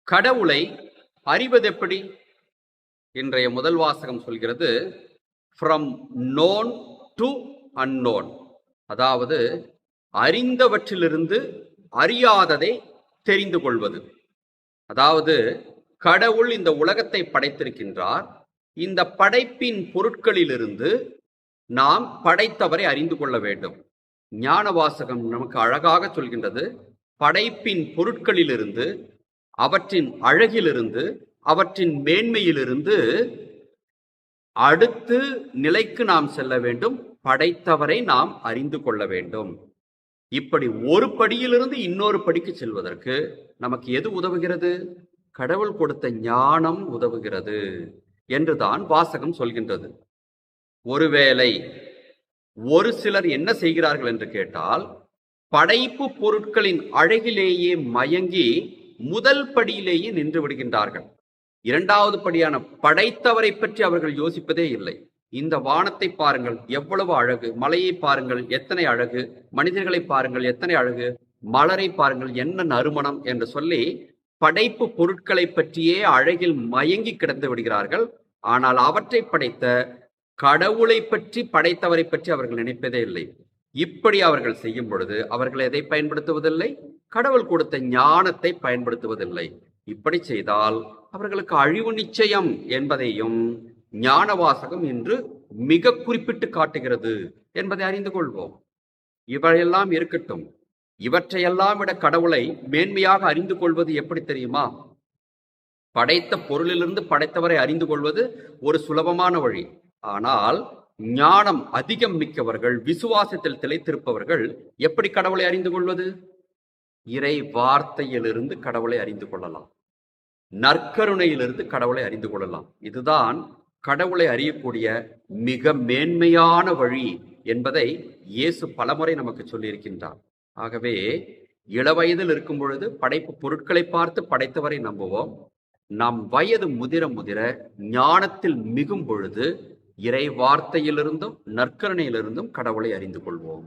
கடவுளை அறிவதெப்படி? இன்றைய முதல் வாசகம் சொல்கிறது, ஃப்ரம் நோன் டு அன்னோன். அதாவது அறிந்தவற்றிலிருந்து அறியாததை தெரிந்து கொள்வது. அதாவது கடவுள் இந்த உலகத்தை படைத்திருக்கின்றார். இந்த படைப்பின் பொருட்களிலிருந்து நாம் படைத்தவரை அறிந்து கொள்ள வேண்டும். ஞான வாசகம் நமக்கு அழகாக சொல்கின்றது, படைப்பின் பொருட்களிலிருந்து, அவற்றின் அழகிலிருந்து, அவற்றின் மேன்மையிலிருந்து அடுத்து நிலைக்கு நாம் செல்ல வேண்டும். படைத்தவரை நாம் அறிந்து கொள்ள வேண்டும். இப்படி ஒரு படியிலிருந்து இன்னொரு படிக்கு செல்வதற்கு நமக்கு எது உதவுகிறது? கடவுள் கொடுத்த ஞானம் உதவுகிறது என்றுதான் வாசகம் சொல்கின்றது. ஒருவேளை ஒரு சிலர் என்ன செய்கிறார்கள் என்று கேட்டால், படைப்பு பொருட்களின் அழகிலேயே மயங்கி முதல் படியிலேயே நின்று விடுகின்றார்கள். இரண்டாவது படியான படைத்தவரை பற்றி அவர்கள் யோசிப்பதே இல்லை. இந்த வானத்தை பாருங்கள், எவ்வளவு அழகு! மலையை பாருங்கள், எத்தனை அழகு! மனிதர்களை பாருங்கள், எத்தனை அழகு! மலரை பாருங்கள், என்ன நறுமணம் என்று சொல்லி படைப்பு பொருட்களை பற்றியே அழகில் மயங்கி கிடந்து விடுகிறார்கள். ஆனால் அவற்றை படைத்த கடவுளை பற்றி, படைத்தவரை பற்றி அவர்கள் நினைப்பதே இல்லை. இப்படி அவர்கள் செய்யும் பொழுது அவர்கள் எதை பயன்படுத்துவதில்லை? கடவுள் கொடுத்த ஞானத்தை பயன்படுத்துவதில்லை. இப்படி செய்தால் அவர்களுக்கு அழிவு நிச்சயம் என்பதையும் ஞான வாசகம் இன்று மிக குறிப்பிட்டு காட்டுகிறது என்பதை அறிந்து கொள்வோம். இவையெல்லாம் இருக்கட்டும். இவற்றையெல்லாம் விட கடவுளை மேன்மையாக அறிந்து கொள்வது எப்படி தெரியுமா? படைத்த பொருளிலிருந்து படைத்தவரை அறிந்து கொள்வது ஒரு சுலபமான வழி. ஆனால் ஞானம் அதிகம் மிக்கவர்கள், விசுவாசத்தில் திளைத்திருப்பவர்கள் எப்படி கடவுளை அறிந்து கொள்வது? இறை வார்த்தையிலிருந்து கடவுளை அறிந்து கொள்ளலாம். நற்கருணையிலிருந்து கடவுளை அறிந்து கொள்ளலாம். இதுதான் கடவுளை அறியக்கூடிய மிக மேன்மையான வழி என்பதை இயேசு பலமுறை நமக்கு சொல்லியிருக்கின்றார். ஆகவே இளவயதில் இருக்கும் பொழுது படைப்பு பொருட்களை பார்த்து படைத்தவரை நம்புவோம். நம் வயது முதிர முதிர ஞானத்தில் மிகும் பொழுது இறை வார்த்தையிலிருந்தும் நற்கருணையிலிருந்தும் கடவுளை அறிந்து கொள்வோம்.